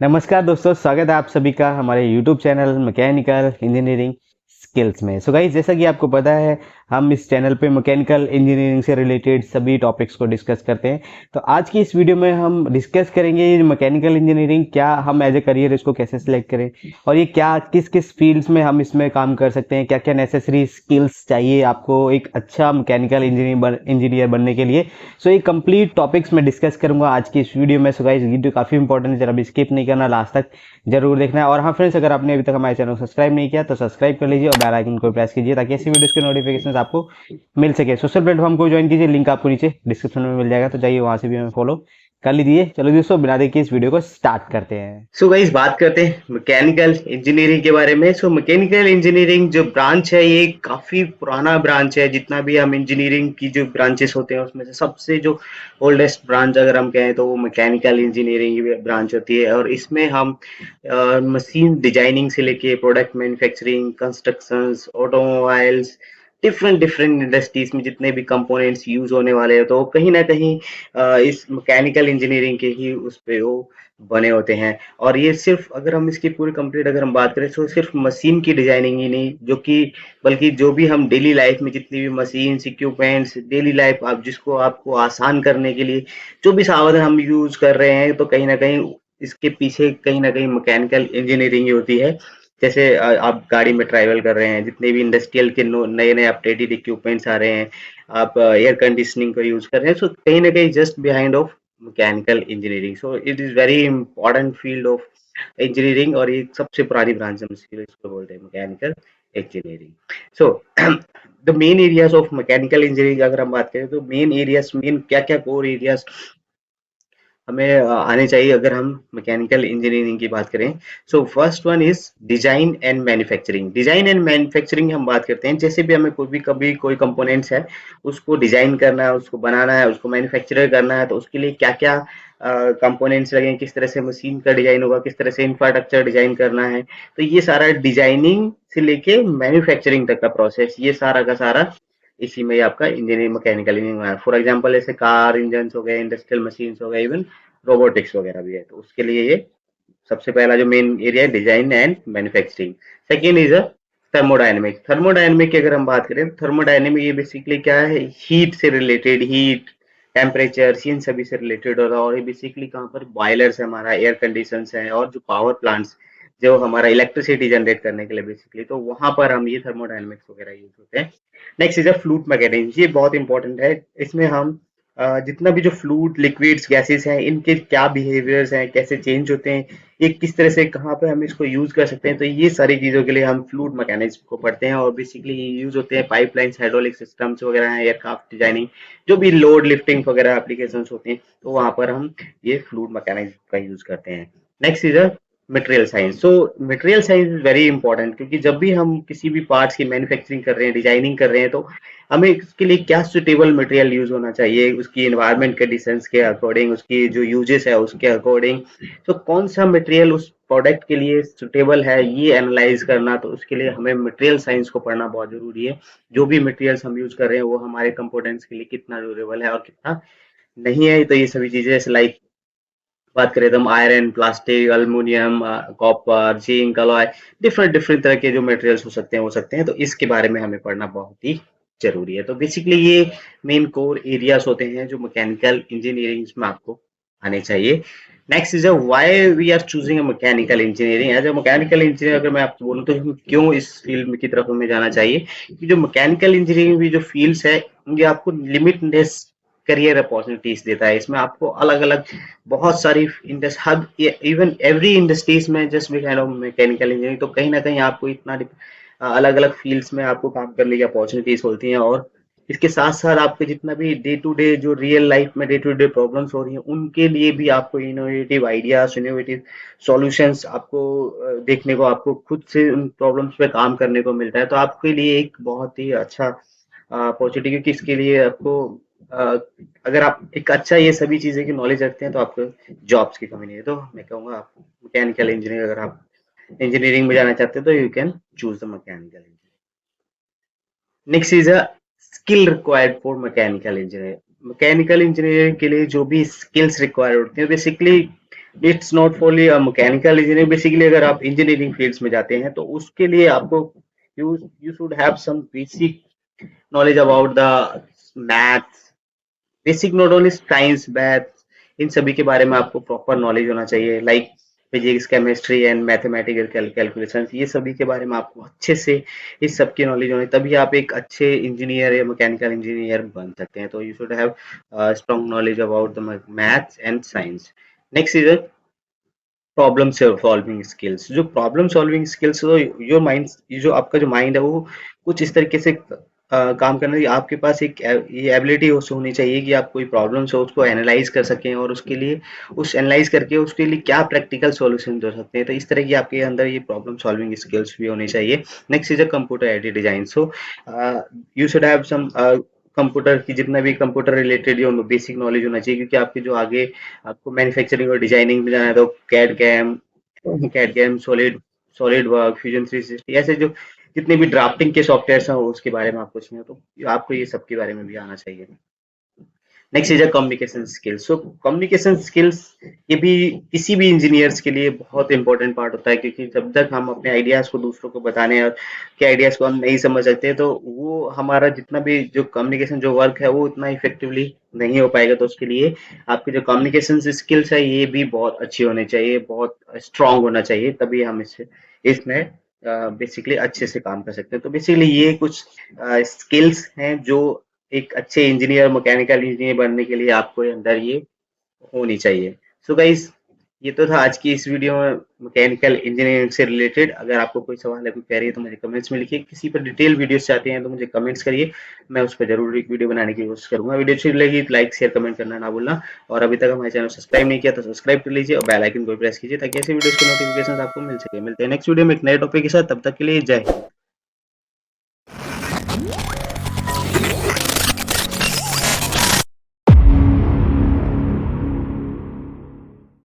नमस्कार दोस्तों, स्वागत है आप सभी का हमारे YouTube channel mechanical engineering skills में। सो गाइस, जैसा कि आपको पता है, हम इस चैनल पे मैकेनिकल इंजीनियरिंग से रिलेटेड सभी टॉपिक्स को डिस्कस करते हैं। तो आज की इस वीडियो में हम डिस्कस करेंगे मैकेनिकल इंजीनियरिंग क्या, हम एज ए करियर इसको कैसे सिलेक्ट करें और ये क्या किस किस फील्ड्स में हम इसमें काम कर सकते हैं, क्या क्या नेसेसरी स्किल्स चाहिए आपको एक अच्छा मैकेनिकल इंजीनियर बनने के लिए। सो ये कंप्लीट टॉपिक्स मैं डिस्कस करूंगा आज की इस वीडियो में। सो गाइस, वीडियो काफी इंपॉर्टेंट है, जरा भी स्किप नहीं करना, लास्ट तक जरूर देखना है। और हाँ फ्रेंड्स, अगर आपने अभी तक हमारे चैनल को सब्सक्राइब नहीं किया तो सब्सक्राइब कर लीजिए और बेल आइकन को प्रेस कीजिए ताकि ऐसी वीडियोस के नोटिफिकेशन आपको मिल सके। सोशल प्लेटफॉर्म को ज्वाइन कीजिए, लिंक आपको नीचे डिस्क्रिप्शन में मिल जाएगा, तो जाइए वहां से भी हमें फॉलो कर लीजिए। चलो दोस्तों, बिना देर के इस वीडियो को स्टार्ट करते हैं। सो गाइस बात करते हैं मैकेनिकल इंजीनियरिंग के बारे में। मैकेनिकल इंजीनियरिंग जो ब्रांच है ये काफी पुराना ब्रांच है। जितना भी हम इंजीनियरिंग की जो ब्रांचेस होते हैं उसमें से सबसे जो ओल्डेस्ट ब्रांच अगर हम कहें तो वो मैकेनिकल इंजीनियरिंग की ब्रांच होती है। और इसमें हम मशीन डिजाइनिंग से लेके product manufacturing, constructions, automobiles, different different industries में जितने भी कंपोनेंट्स यूज होने वाले हैं तो कहीं ना कहीं इस मैकेनिकल इंजीनियरिंग के ही उस पे वो बने होते हैं। और ये सिर्फ अगर हम इसकी पूरी कंप्लीट अगर हम बात करें तो सिर्फ मशीन की डिजाइनिंग ही नहीं, जो कि बल्कि जो भी हम डेली लाइफ में जितनी भी मशीन इक्विपमेंट्स डेली लाइफ आप जिसको आपको आसान करने के लिए जो भी साधन हम यूज कर रहे हैं तो कहीं ना कहीं इसके पीछे कहीं ना कहीं मैकेनिकल इंजीनियरिंग ही होती है। जैसे आप गाड़ी में ट्रैवल कर रहे हैं, जितने भी इंडस्ट्रियल के नए नए अपडेटेड इक्विपमेंट्स आ रहे हैं, आप एयर कंडीशनिंग का यूज कर रहे हैं, सो कहीं ना कहीं just behind of mechanical engineering. So it is very important field of engineering और ये सबसे पुरानी ब्रांच हम इसको बोलते हैं mechanical engineering. So the main areas of mechanical engineering अगर हम बात करें तो मेन एरियाज मेन क्या क्या कोर एरियाज हमें आने चाहिए अगर हम मैकेनिकल इंजीनियरिंग की बात करें। So first one is design and manufacturing. Design and manufacturing हम बात करते हैं, जैसे भी हमें कोई भी कभी कोई कंपोनेंट्स है उसको डिजाइन करना है, उसको बनाना है, उसको मैन्युफैक्चर करना है तो उसके लिए क्या क्या कंपोनेंट्स लगेंगे, किस तरह से मशीन का डिजाइन होगा, किस तरह से इंफ्रास्ट्रक्चर डिजाइन करना है। तो ये सारा डिजाइनिंग से लेके मैन्युफैक्चरिंग तक का प्रोसेस, ये सारा का सारा इसी में ही आपका engineering mechanical engineering. For example ऐसे कार इंजन हो गए, इंडस्ट्रियल मशीन्स हो गए, इवन रोबोटिक्स वगैरह भी है, तो उसके लिए ये सबसे पहला जो मेन एरिया है design and manufacturing. Second is a thermodynamic. Thermodynamic की अगर हम बात करें, थर्मोडायनेमिक ये बेसिकली क्या है, हीट से रिलेटेड, हीट टेम्परेचर इन सभी से रिलेटेड होता है। और ये बेसिकली कहाँ पर बॉयलर्स है, हमारा एयर कंडीशन है, और जो पावर प्लांट्स जो हमारा इलेक्ट्रिसिटी जनरेट करने के लिए बेसिकली, तो वहां पर हम ये थर्मोडायनेमिक्स वगैरह यूज होते हैं। Next is a fluid mechanics. ये बहुत इंपॉर्टेंट है। इसमें हम जितना भी जो फ्लूइड लिक्विड्स गैसेस हैं इनके क्या बिहेवियर्स हैं, कैसे चेंज होते हैं, ये किस तरह से कहाँ पे हम इसको यूज कर सकते हैं, तो ये सारी चीजों के लिए हम फ्लूइड मैकेनिक्स को पढ़ते हैं। और बेसिकली ये यूज होते हैं पाइपलाइंस, हाइड्रोलिक सिस्टम्स वगैरह हैं, एयरक्राफ्ट डिजाइनिंग, जो भी लोड लिफ्टिंग वगैरह एप्लीकेशन होते हैं तो वहां पर हम ये फ्लूइड मैकेनिक्स का यूज करते हैं। Next is a material science. So material science is very important, क्योंकि जब भी हम किसी भी पार्ट्स की मैन्युफैक्चरिंग कर रहे हैं, डिजाइनिंग कर रहे हैं, तो हमें इसके लिए क्या सुटेबल मटेरियल यूज होना चाहिए, उसकी एनवायरमेंट कंडीशंस के अकॉर्डिंग, उसकी जो यूजेस है उसके अकॉर्डिंग, तो कौन सा मटेरियल उस प्रोडक्ट के लिए सुटेबल है ये एनालाइज करना, तो उसके लिए हमें मटेरियल साइंस को पढ़ना बहुत जरूरी है। जो भी मटेरियल्स हम यूज कर रहे हैं वो हमारे कंपोनेंट्स के लिए कितना ड्यूरेबल है और कितना नहीं है। तो ये सभी चीजें जैसे लाइक बात करें तो हम iron, plastic, aluminium, copper, zinc, alloy, different different तरह के जो मटेरियल्स हो सकते हैं तो इसके बारे में हमें पढ़ना बहुत ही जरूरी है। तो बेसिकली ये मेन कोर एरियाज होते हैं जो मैकेनिकल इंजीनियरिंग में आपको आने चाहिए। Next is why we are choosing a mechanical engineering. As a mechanical engineer अगर मैं आपको बोलूँ तो क्यों इस फील्ड की तरफ हमें जाना चाहिए, कि जो मैकेनिकल इंजीनियरिंग की जो फील्ड्स है ये आपको लिमिटलेस करियर अपॉर्चुनिटीज देता है। इसमें आपको अलग अलग बहुत सारी हब इवन एवरी इंडस्ट्रीज में जस्ट भी काइंड ऑफ मैकेनिकल इंजीनियरिंग, तो कहीं ना कहीं आपको इतना अलग अलग फील्ड्स में आपको काम करने की अपॉर्चुनिटीज होती हैं। और इसके साथ साथ आपके जितना भी डे टू डे जो रियल लाइफ में डे टू डे प्रॉब्लम्स हो रही हैं उनके लिए भी आपको इनोवेटिव आइडियाज, इनोवेटिव सॉल्यूशंस आपको देखने को, आपको खुद से उन प्रॉब्लम्स पे काम करने को मिलता है। तो आपके लिए एक बहुत ही अच्छा अपॉर्चुनिटी, क्योंकि इसके लिए आपको अ, अगर आप एक अच्छा ये सभी चीजें की नॉलेज रखते हैं तो आपको जॉब्स की कमी नहीं है। तो मैं कहूँगा आप मैकेनिकल इंजीनियर अगर आप इंजीनियरिंग में जाना चाहते हैं तो you can choose the mechanical engineer. Next is a skill required for mechanical engineer. Mechanical engineering के लिए जो भी स्किल्स रिक्वायर्ड होती है basically it's not fully mechanical engineering. Basically अगर आप इंजीनियरिंग फील्ड्स में जाते हैं तो उसके लिए आपको you you should have some basic knowledge about the maths, basic not only science math, इन सभी के बारे में आपको प्रॉपर नॉलेज होना चाहिए, like physics chemistry and mathematical calculation, ये सभी के बारे में आपको अच्छे से इस सब की नॉलेज होनी, तभी आप एक अच्छे इंजीनियर या मैकेनिकल इंजीनियर बन सकते हैं। तो you should have strong knowledge about the maths and science. Next is problem solving skills. जो प्रॉब्लम सॉल्विंग स्किल्स, तो योर माइंड, ये जो आपका जो माइंड है वो कुछ इस तरीके से काम करना, आपके पास एक ये एबिलिटी होनी चाहिए कि आप कोई प्रॉब्लम्स हो उसको एनालाइज कर सकें और उसके लिए उस एनालाइज करके उसके लिए क्या प्रैक्टिकल सॉल्यूशन हो सकते हैं। तो इस तरह की आपके अंदर ये प्रॉब्लम सॉल्विंग स्किल्स भी होनी चाहिए। Next is a computer aided design. So you should have some computer की, जितना भी कंप्यूटर रिलेटेड जो बेसिक नॉलेज होना चाहिए, क्योंकि आपके जो आगे आपको मैन्युफैक्चरिंग और डिजाइनिंग में जाना है तो CAD CAM, solid work, fusion 360, ऐसे जो जितने भी ड्राफ्टिंग के सॉफ्टवेयर हैं उसके बारे में आपको चाहिए, तो आपको ये सब के बारे में भी आना चाहिए। Next is a communication skills. So communication skills ये भी किसी भी इंजीनियर्स के लिए बहुत इंपॉर्टेंट पार्ट होता है, क्योंकि जब तक हम अपने आइडियाज को दूसरों को बताने और के आइडियाज को हम नहीं समझ सकते तो वो हमारा जितना भी जो कम्युनिकेशन जो वर्क है वो उतना इफेक्टिवली नहीं हो पाएगा। तो उसके लिए आपकी जो कम्युनिकेशन स्किल्स है ये भी बहुत अच्छी होनी चाहिए, बहुत स्ट्रांग होना चाहिए, तभी हम इसमें बेसिकली अच्छे से काम कर सकते हैं। तो बेसिकली ये कुछ स्किल्स हैं जो एक अच्छे इंजीनियर, मैकेनिकल इंजीनियर बनने के लिए आपको अंदर ये होनी चाहिए। सो गाइस, ये तो था आज की इस वीडियो में मैकेनिकल इंजीनियरिंग से रिलेटेड। अगर आपको कोई सवाल है, कोई क्वेरी है तो मुझे कमेंट्स में लिखिए। किसी पर डिटेल वीडियोस चाहते हैं तो मुझे कमेंट्स करिए, मैं उस पर जरूर एक वीडियो बनाने की कोशिश करूंगा। वीडियो अच्छी लगी तो लाइक शेयर कमेंट करना ना भूलना, और अभी तक हमारे चैनल सब्सक्राइब नहीं किया तो सब्सक्राइब कर लीजिए और बेल आइकन को प्रेस कीजिए ताकि ऐसे वीडियोस के नोटिफिकेशन आपको मिल सके। मिलते हैं नेक्स्ट वीडियो में एक नए टॉपिक के साथ, तब तक के लिए जय हिंद।